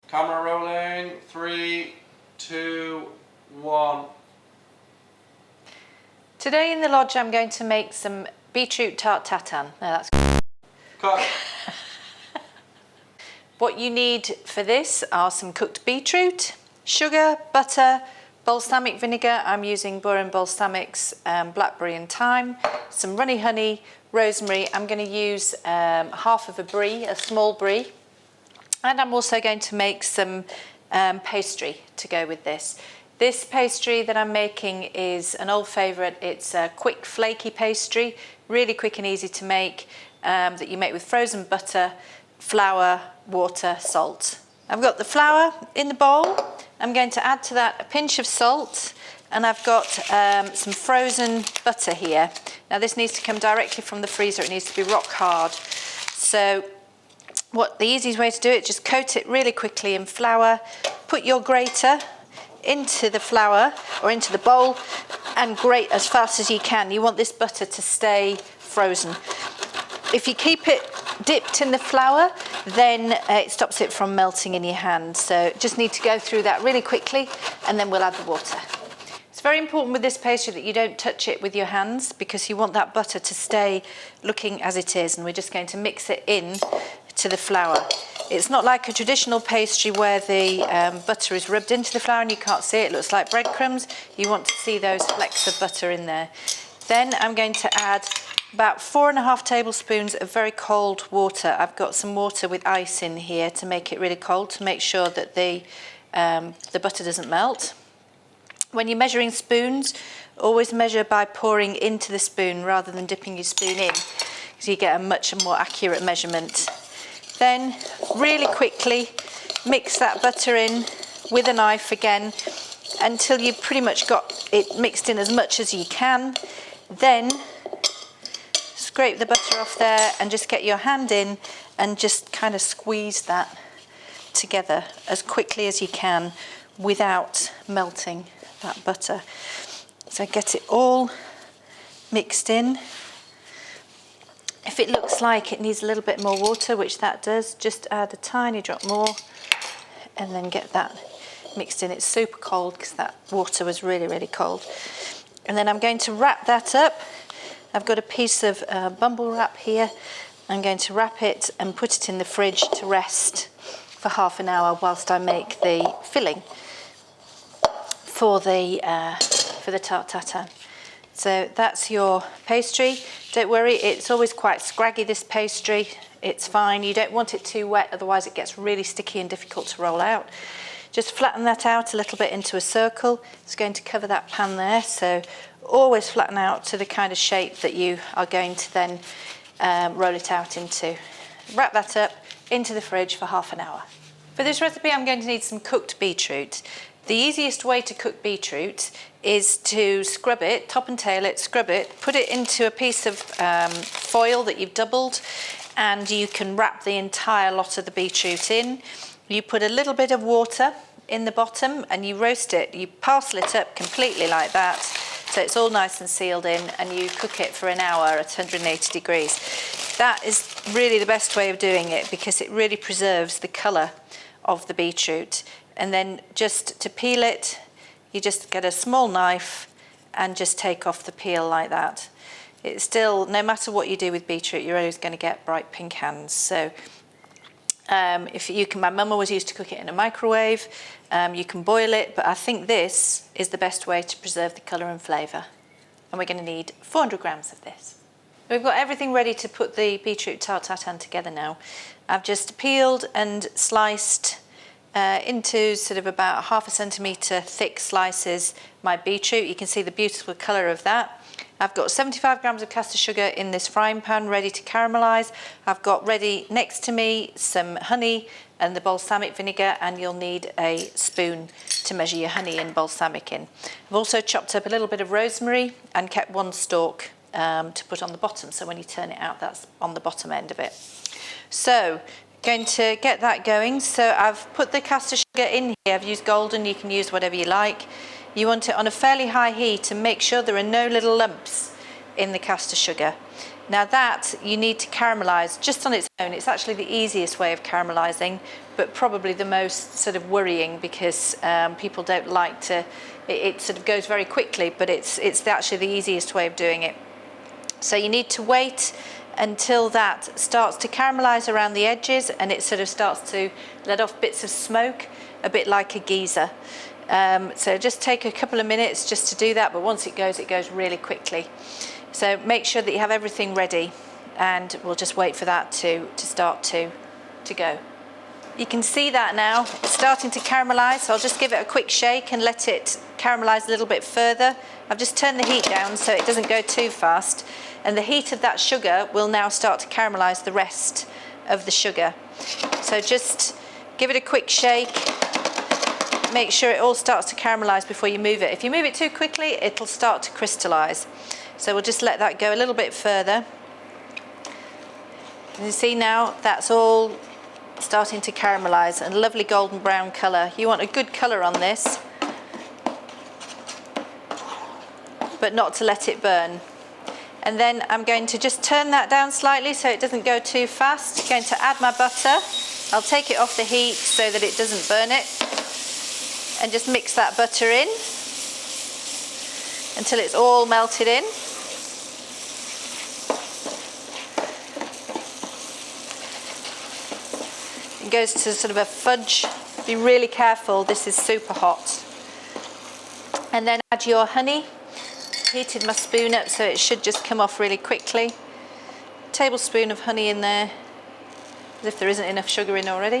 Camera rolling. 3, 2, 1. Today in the lodge I'm going to make some beetroot tart tatin. Now that's Cut. What you need for this are some cooked beetroot, sugar, butter, balsamic vinegar. I'm using Burren Balsamics, blackberry and thyme, some runny honey, rosemary. I'm going to use half of a brie, a small brie, and I'm also going to make some pastry to go with this. This pastry that I'm making is an old favourite. It's a quick flaky pastry, really quick and easy to make, that you make with frozen butter, flour, water, salt. I've got the flour in the bowl. I'm going to add to that a pinch of salt, and I've got some frozen butter here. Now this needs to come directly from the freezer. It needs to be rock hard. So the easiest way to do it, just coat it really quickly in flour, put your grater into the flour or into the bowl and grate as fast as you can. You want this butter to stay frozen. If you keep it dipped in the flour, then it stops it from melting in your hand. So just need to go through that really quickly, and then we'll add the water. It's very important with this pastry that you don't touch it with your hands, because you want that butter to stay looking as it is, and we're just going to mix it in to the flour. It's not like a traditional pastry where the butter is rubbed into the flour and you can't see it. It looks like breadcrumbs. You want to see those flecks of butter in there. Then I'm going to add about 4.5 tablespoons of very cold water. I've got some water with ice in here to make it really cold, to make sure that the butter doesn't melt. When you're measuring spoons, always measure by pouring into the spoon rather than dipping your spoon in, because you get a much more accurate measurement. Then really quickly mix that butter in with a knife again until you've pretty much got it mixed in as much as you can. Then scrape the butter off there and just get your hand in and just kind of squeeze that together as quickly as you can without melting that butter. So get it all mixed in. If it looks like it needs a little bit more water, which that does, just add a tiny drop more and then get that mixed in. It's super cold because that water was really, really cold. And then I'm going to wrap that up. I've got a piece of bumble wrap here. I'm going to wrap it and put it in the fridge to rest for half an hour whilst I make the filling for the tart tatin. So that's your pastry. Don't worry, it's always quite scraggy, this pastry. It's fine. You don't want it too wet, otherwise it gets really sticky and difficult to roll out. Just flatten that out a little bit into a circle. It's going to cover that pan there, so always flatten out to the kind of shape that you are going to then roll it out into. Wrap that up into the fridge for half an hour. For this recipe, I'm going to need some cooked beetroot. The easiest way to cook beetroot is to scrub it, top and tail it, scrub it, put it into a piece of foil that you've doubled, and you can wrap the entire lot of the beetroot in. You put a little bit of water in the bottom and you roast it. You parcel it up completely like that, so it's all nice and sealed in, and you cook it for an hour at 180 degrees. That is really the best way of doing it, because it really preserves the colour of the beetroot. And then just to peel it, you just get a small knife and just take off the peel like that. It's still, no matter what you do with beetroot, you're always going to get bright pink hands. So if you can, my mum always used to cook it in a microwave. You can boil it, but I think this is the best way to preserve the colour and flavour. And we're going to need 400 grams of this. We've got everything ready to put the beetroot tart tatin together now. I've just peeled and sliced into sort of about 1/2 centimetre thick slices my beetroot. You can see the beautiful colour of that. I've got 75 grams of caster sugar in this frying pan ready to caramelise. I've got ready next to me some honey and the balsamic vinegar, and you'll need a spoon to measure your honey and balsamic in. I've also chopped up a little bit of rosemary and kept one stalk to put on the bottom, so when you turn it out, that's on the bottom end of it. So going to get that going. So I've put the caster sugar in here. I've used golden, you can use whatever you like. You want it on a fairly high heat to make sure there are no little lumps in the caster sugar. Now that you need to caramelise just on its own. It's actually the easiest way of caramelising. but probably the most sort of worrying, because people don't like to, it sort of goes very quickly, but it's actually the easiest way of doing it. So you need to wait until that starts to caramelize around the edges, and it sort of starts to let off bits of smoke, a bit like a geyser. So just take a couple of minutes just to do that, but once it goes really quickly. So make sure that you have everything ready, and we'll just wait for that to start to go. You can see that now, it's starting to caramelize, so I'll just give it a quick shake and let it caramelize a little bit further. I've just turned the heat down so it doesn't go too fast, and the heat of that sugar will now start to caramelize the rest of the sugar. So just give it a quick shake, make sure it all starts to caramelize before you move it. If you move it too quickly, it'll start to crystallize. So we'll just let that go a little bit further. And you see now that's all starting to caramelize, and lovely golden brown colour. You want a good colour on this, but not to let it burn. And then I'm going to just turn that down slightly so it doesn't go too fast. I'm going to add my butter. I'll take it off the heat so that it doesn't burn it, and just mix that butter in until it's all melted in. It goes to sort of a fudge. Be really careful, this is super hot. And then add your honey. Heated my spoon up so it should just come off really quickly. Tablespoon of honey in there, as if there isn't enough sugar in already.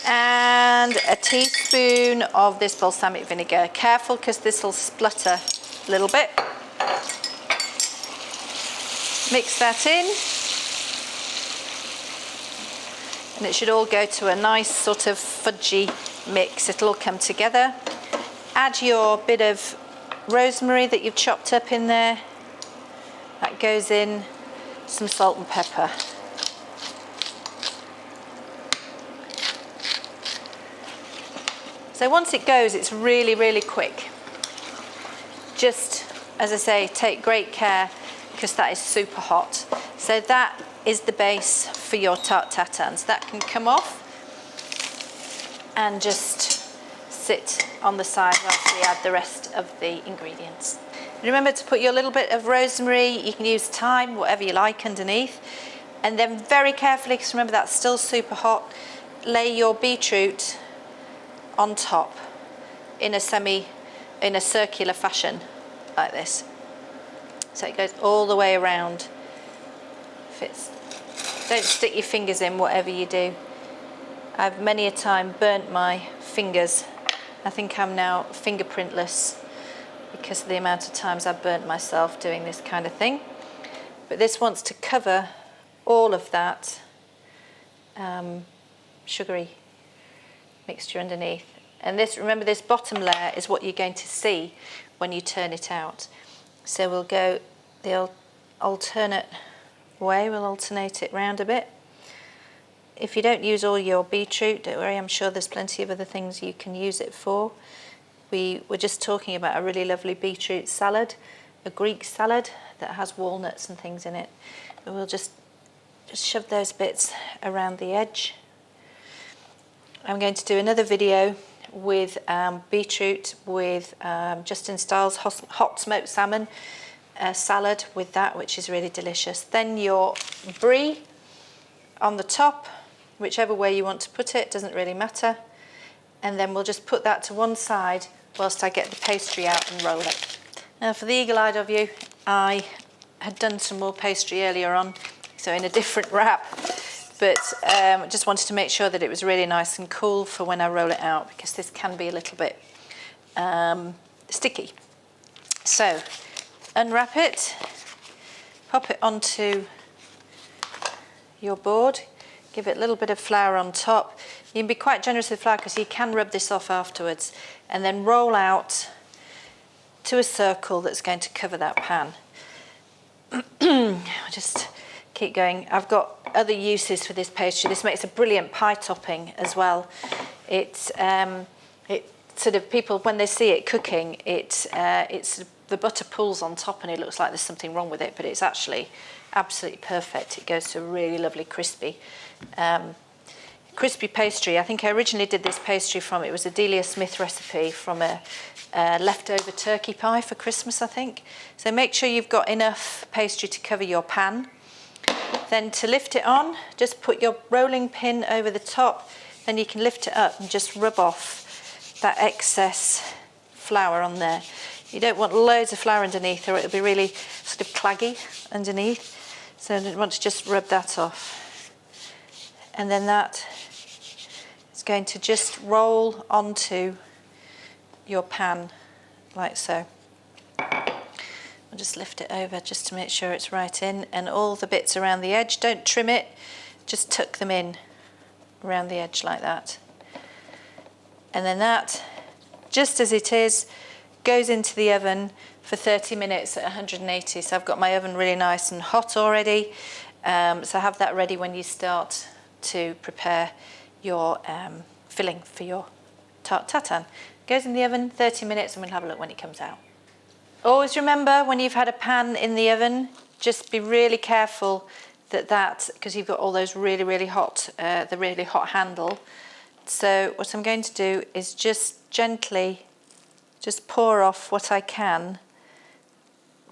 And a teaspoon of this balsamic vinegar. Careful, because this will splutter a little bit. Mix that in. And it should all go to a nice sort of fudgy mix. It'll all come together. Add your bit of rosemary that you've chopped up in there. That goes in. Some salt and pepper. So once it goes, it's really, really quick. Just, as I say, take great care, because that is super hot. So that is the base for your tart tatins. That can come off and just sit on the side whilst we add the rest of the ingredients. Remember to put your little bit of rosemary, you can use thyme, whatever you like, underneath. And then very carefully, because remember that's still super hot, lay your beetroot on top in a circular fashion, like this. So it goes all the way around. Don't stick your fingers in, whatever you do. I've many a time burnt my fingers. I think I'm now fingerprintless because of the amount of times I've burnt myself doing this kind of thing. But this wants to cover all of that sugary mixture underneath. And this, remember, this bottom layer is what you're going to see when you turn it out. So we'll go the alternate way, we'll alternate it round a bit. If you don't use all your beetroot, don't worry, I'm sure there's plenty of other things you can use it for. We were just talking about a really lovely beetroot salad, a Greek salad that has walnuts and things in it. And we'll just shove those bits around the edge. I'm going to do another video with beetroot with Justin Styles hot smoked salmon salad with that, which is really delicious. Then your brie on the top, whichever way you want to put it, doesn't really matter. And then we'll just put that to one side whilst I get the pastry out and roll it. Now for the eagle-eyed of you, I had done some more pastry earlier on, so in a different wrap, but just wanted to make sure that it was really nice and cool for when I roll it out, because this can be a little bit sticky. So unwrap it, pop it onto your board, give it a little bit of flour on top. You can be quite generous with flour because you can rub this off afterwards, and then roll out to a circle that's going to cover that pan. Just keep going. I've got other uses for this pastry. This makes a brilliant pie topping as well. It sort of, people, when they see it cooking, it's the butter pools on top and it looks like there's something wrong with it, but it's actually absolutely perfect. It goes to a really lovely crispy. crispy pastry. I think I originally did this pastry from, it was a Delia Smith recipe from a leftover turkey pie for Christmas, I think. So make sure you've got enough pastry to cover your pan. Then to lift it on, just put your rolling pin over the top, then you can lift it up and just rub off that excess flour on there. You don't want loads of flour underneath or it'll be really sort of claggy underneath. So you want to just rub that off. And then that is going to just roll onto your pan like so. I'll just lift it over just to make sure it's right in, and all the bits around the edge, don't trim it, just tuck them in around the edge like that. And then that, just as it is, goes into the oven for 30 minutes at 180. So I've got my oven really nice and hot already. So have that ready when you start to prepare your filling for your tart tatin. Goes in the oven 30 minutes and we'll have a look when it comes out. Always remember, when you've had a pan in the oven, just be really careful that because you've got all those really hot, the really hot handle. So what I'm going to do is just gently just pour off what I can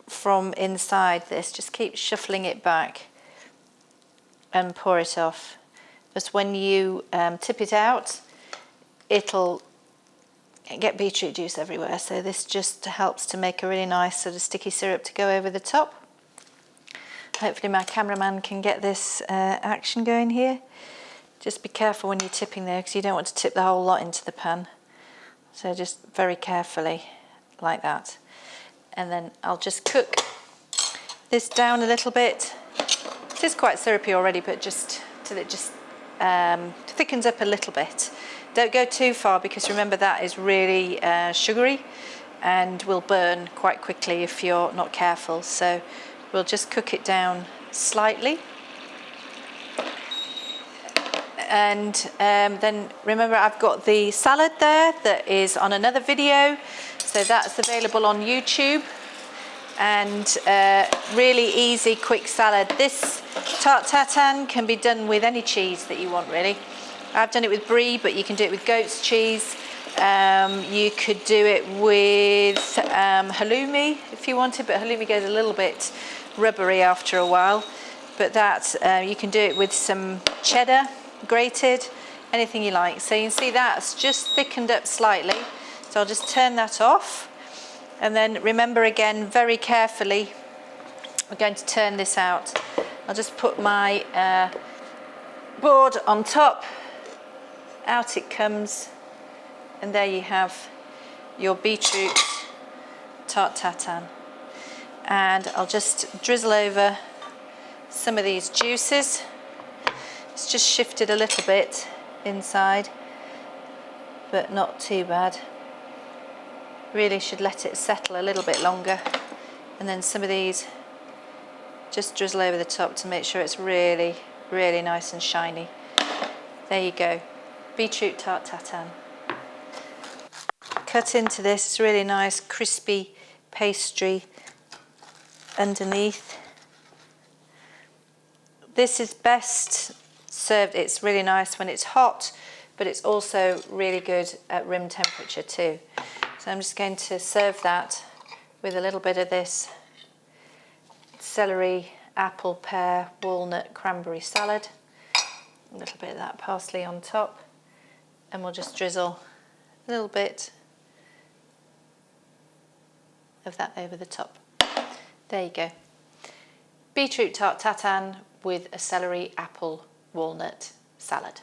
from inside this. Just keep shuffling it back and pour it off. Just when you tip it out, it'll get beetroot juice everywhere, so this just helps to make a really nice sort of sticky syrup to go over the top. Hopefully my cameraman can get this action going here. Just be careful when you're tipping there because you don't want to tip the whole lot into the pan. So just very carefully like that. And then I'll just cook this down a little bit. It is quite syrupy already, but just till it just thickens up a little bit. Don't go too far because remember that is really sugary and will burn quite quickly if you're not careful. So we'll just cook it down slightly. And then remember I've got the salad there that is on another video. So that's available on YouTube. And really easy, quick salad. This tart tatin can be done with any cheese that you want really. I've done it with brie, but you can do it with goat's cheese. You could do it with halloumi if you wanted, but halloumi goes a little bit rubbery after a while. But that, you can do it with some cheddar, grated, anything you like. So you can see that's just thickened up slightly. So I'll just turn that off. And then remember again, very carefully, we're going to turn this out. I'll just put my board on top. Out it comes, and there you have your beetroot tart tatin. And I'll just drizzle over some of these juices. It's just shifted a little bit inside, but not too bad. Really should let it settle a little bit longer. And then some of these, just drizzle over the top to make sure it's really nice and shiny. There you go. Beetroot tart tatin. Cut into this, it's really nice crispy pastry underneath. This is best served, it's really nice when it's hot, but it's also really good at room temperature too. So I'm just going to serve that with a little bit of this celery, apple, pear, walnut, cranberry salad. A little bit of that parsley on top. And we'll just drizzle a little bit of that over the top. There you go. Beetroot tart tatin with a celery, apple, walnut salad.